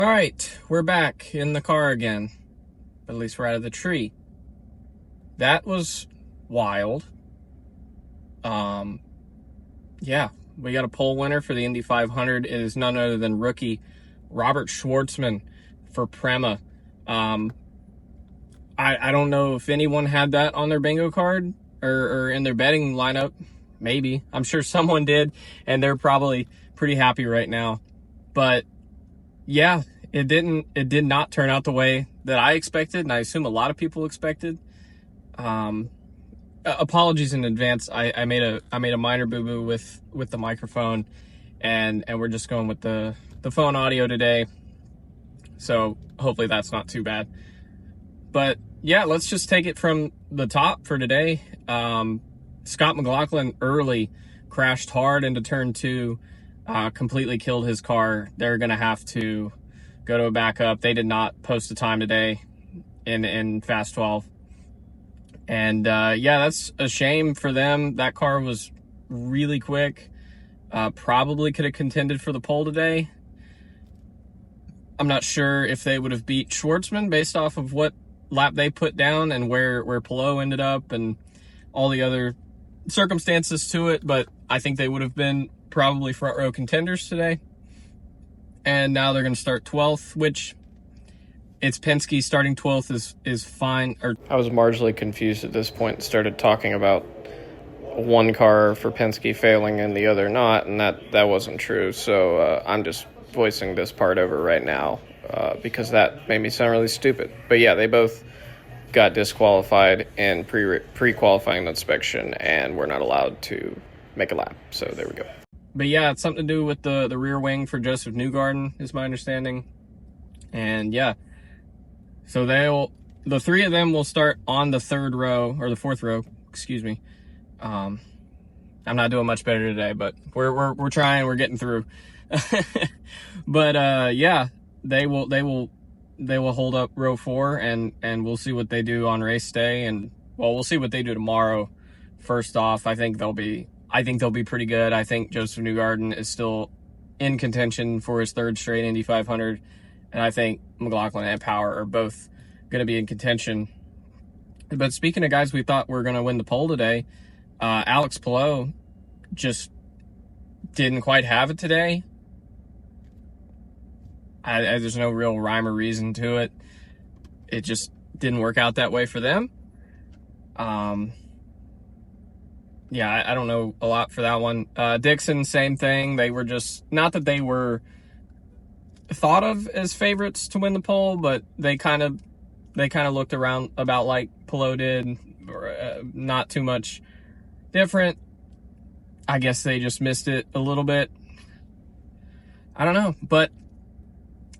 All right, we're back in the car again. At least we're out of the tree. That was wild. Yeah, we got a pole winner for the Indy 500. It is none other than rookie Robert Schwartzman for Prema. I don't know if anyone had that on their bingo card or in their betting lineup. Maybe. I'm sure someone did, and they're probably pretty happy right now. But yeah, it did not turn out the way that I expected, and I assume a lot of people expected. Apologies in advance. I made a minor boo-boo with the microphone, and we're just going with the phone audio today. So hopefully that's not too bad. But yeah, let's just take it from the top for today. Scott McLaughlin early crashed hard into turn 2, completely killed his car. They're going to have to go to a backup. They did not post a time today in Fast 12. And yeah, that's a shame for them. That car was really quick. Probably could have contended for the pole today. I'm not sure if they would have beat Schwartzman based off of what lap they put down and where Pelot ended up and all the other circumstances to it, but I think they would have been probably front row contenders today. And now they're going to start 12th, which it's Penske. Starting 12th is fine. I was marginally confused at this point and started talking about one car for Penske failing and the other not, and that wasn't true. So I'm just voicing this part over right now because that made me sound really stupid. But yeah, they both got disqualified in pre-qualifying inspection and were not allowed to make a lap. So there we go. But yeah, it's something to do with the rear wing for Joseph Newgarden is my understanding. And yeah, so the three of them will start on the fourth row, excuse me. I'm not doing much better today, but we're trying, we're getting through. But yeah, they will hold up row 4 and we'll see what they do on race day, and well, we'll see what they do tomorrow. First off, I think they'll be pretty good. I think Joseph Newgarden is still in contention for his 3rd straight Indy 500, and I think McLaughlin and Power are both going to be in contention. But speaking of guys we thought were going to win the pole today, Alex Pelot just didn't quite have it today. There's no real rhyme or reason to it. It just didn't work out that way for them. Yeah, I don't know a lot for that one. Dixon, same thing. They were just, not that they were thought of as favorites to win the pole, but they kind of looked around about like Pelot did, or, not too much different. I guess they just missed it a little bit. I don't know, but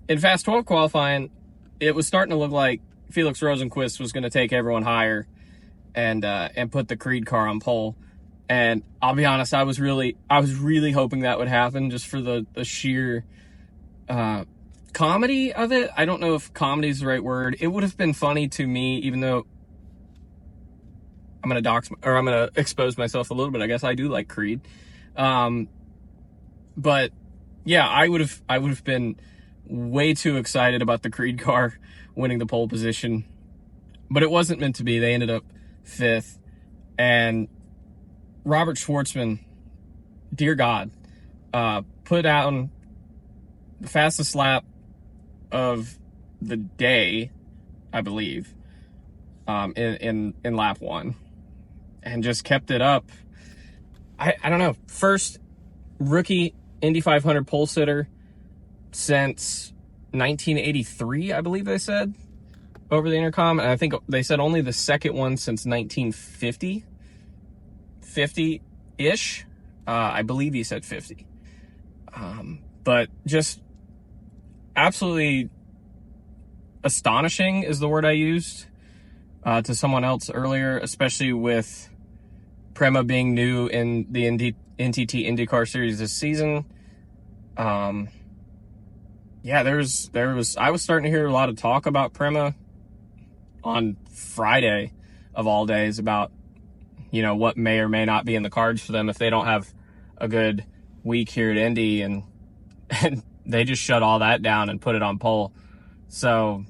in Fast 12 qualifying, it was starting to look like Felix Rosenqvist was going to take everyone higher and put the Creed car on pole. And I'll be honest, I was really hoping that would happen just for the sheer comedy of it. I don't know if comedy is the right word. It would have been funny to me, even though I'm going to expose myself a little bit. I guess I do like Creed. But yeah, I would have been way too excited about the Creed car winning the pole position, but it wasn't meant to be. They ended up 5th, and Robert Schwartzman, dear God, put down the fastest lap of the day, I believe, in lap 1, and just kept it up. I don't know, first rookie Indy 500 pole sitter since 1983, I believe they said over the intercom, and I think they said only the second one since 1950. 50-ish. I believe he said 50. But just absolutely astonishing is the word I used to someone else earlier, especially with Prema being new in the NTT IndyCar Series this season. Yeah, I was starting to hear a lot of talk about Prema on Friday of all days about, what may or may not be in the cards for them if they don't have a good week here at Indy. And they just shut all that down and put it on pole. So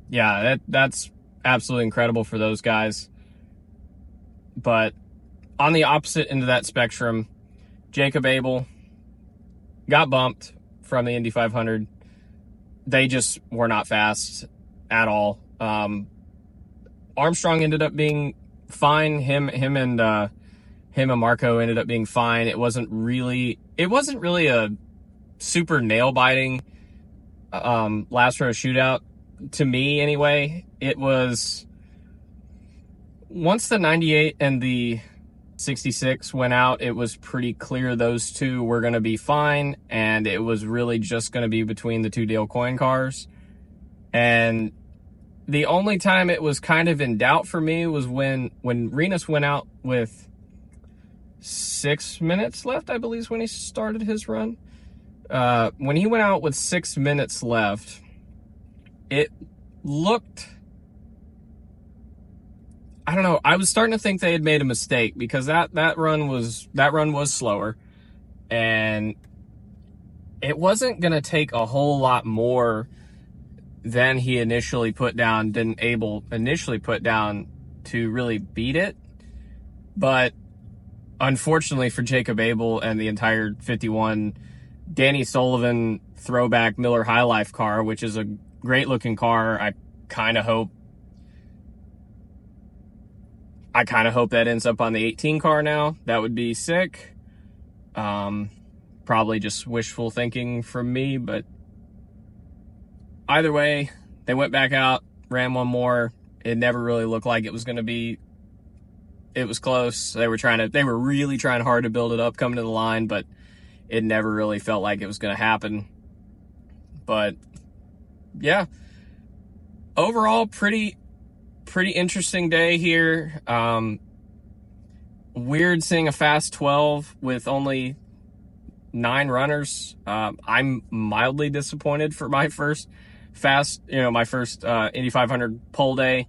yeah, that's absolutely incredible for those guys. But on the opposite end of that spectrum, Jacob Abel got bumped from the Indy 500. They just were not fast at all. Armstrong ended up being fine. Him and Marco ended up being fine. It wasn't really a super nail biting last row shootout to me anyway. It was, once the 98 and the 66 went out, it was pretty clear those two were going to be fine, and it was really just going to be between the two Dale Coyne cars. And the only time it was kind of in doubt for me was when Renus went out with 6 minutes left, I believe is when he started his run. When he went out with 6 minutes left, it looked, I don't know, I was starting to think they had made a mistake, because that run was slower, and it wasn't going to take a whole lot more than he initially put down, initially put down to really beat it. But unfortunately for Jacob Abel and the entire 51 Danny Sullivan throwback Miller High Life car, which is a great looking car, I kind of hope that ends up on the 18 car now. That would be sick. Probably just wishful thinking from me, but either way, they went back out, ran one more. It never really looked like it was going to be. It was close. They were really trying hard to build it up coming to the line, but it never really felt like it was going to happen. But yeah, overall, pretty interesting day here. Weird seeing a fast 12 with only 9 runners. I'm mildly disappointed for my first Indy 500 pole day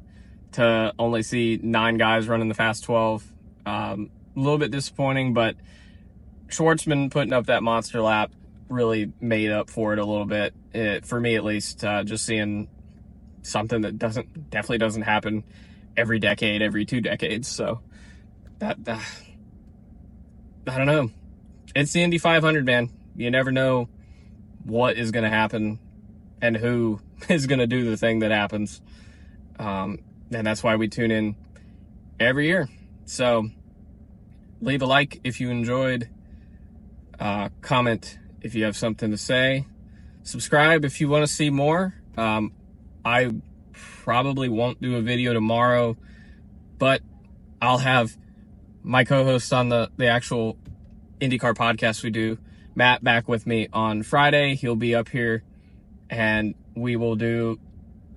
to only see 9 guys running the fast 12. A little bit disappointing, but Schwartzman putting up that monster lap really made up for it a little bit, for me at least. Just seeing something that definitely doesn't happen every decade, every 2 decades. So that I don't know. It's the Indy 500, man. You never know what is going to happen and who is going to do the thing that happens. And that's why we tune in every year. So leave a like if you enjoyed. Comment if you have something to say. Subscribe if you want to see more. I probably won't do a video tomorrow, but I'll have my co-host on the actual IndyCar podcast we do, Matt, back with me on Friday. He'll be up here, and we will do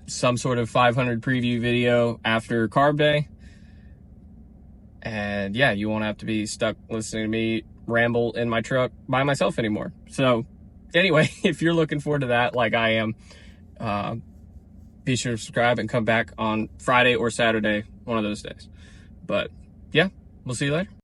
some sort of 500 preview video after Carb Day. And yeah, you won't have to be stuck listening to me ramble in my truck by myself anymore. So anyway, if you're looking forward to that like I am, be sure to subscribe and come back on Friday or Saturday, one of those days. But yeah, we'll see you later.